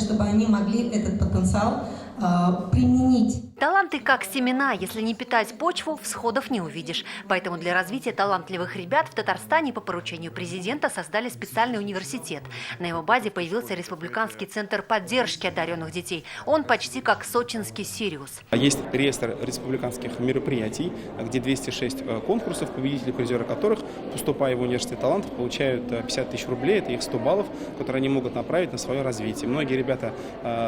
чтобы они могли этот потенциал применить. Таланты как семена. Если не питать почву, всходов не увидишь. Поэтому для развития талантливых ребят в Татарстане по поручению президента создали специальный университет. На его базе появился Республиканский центр поддержки одаренных детей. Он почти как сочинский Сириус. Есть реестр республиканских мероприятий, где 206 конкурсов, победители, призеры которых, поступая в университет талантов, получают 50 тысяч рублей. Это их 100 баллов, которые они могут направить на свое развитие. Многие ребята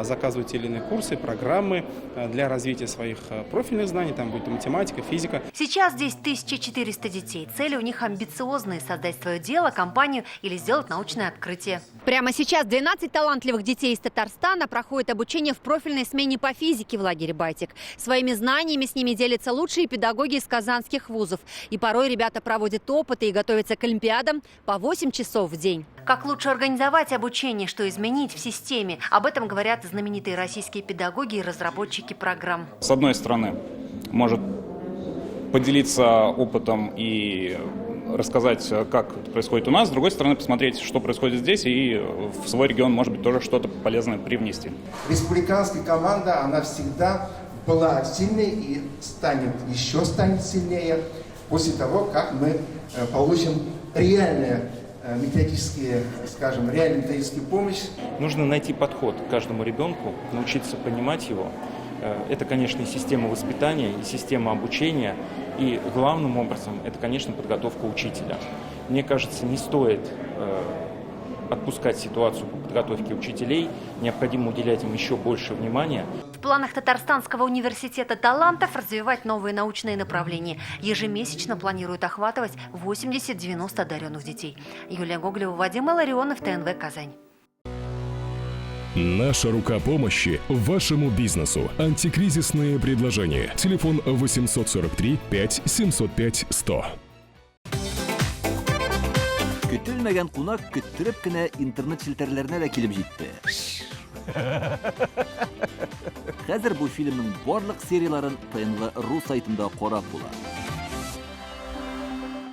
заказывают те или иные курсы, программы для развития своих профильных знаний, там будет математика, физика. Сейчас здесь 1400 детей. Цели у них амбициозные – создать свое дело, компанию или сделать научное открытие. Прямо сейчас 12 талантливых детей из Татарстана проходят обучение в профильной смене по физике в лагере «Байтик». Своими знаниями с ними делятся лучшие педагоги из казанских вузов. И порой ребята проводят опыты и готовятся к олимпиадам по 8 часов в день. Как лучше организовать обучение, что изменить в системе? Об этом говорят знаменитые российские педагоги и разработчики программ. С одной стороны, может поделиться опытом и рассказать, как это происходит у нас. С другой стороны, посмотреть, что происходит здесь, и в свой регион, может быть, тоже что-то полезное привнести. Республиканская команда, она всегда была сильной и станет сильнее после того, как мы получим реальную методическую помощь. Нужно найти подход к каждому ребенку, научиться понимать его. Это, конечно, и система воспитания, и система обучения, и главным образом это, конечно, подготовка учителя. Мне кажется, не стоит отпускать ситуацию по подготовке учителей, необходимо уделять им еще больше внимания. В планах Татарстанского университета талантов развивать новые научные направления. Ежемесячно планируют охватывать 80-90 одаренных детей. Юлия Гоголева, Вадим Илларионов, ТНВ «Казань». Наша рука помощи вашему бизнесу. Антикризисные предложения. Телефон 843 5 705 100. Көтелмәгән кунак көттөреп кенә интернет челтәрләренә дә килеп җитте. Хәзер бу фильмның барлык серияларын ТНВ.ру сайтында карап була.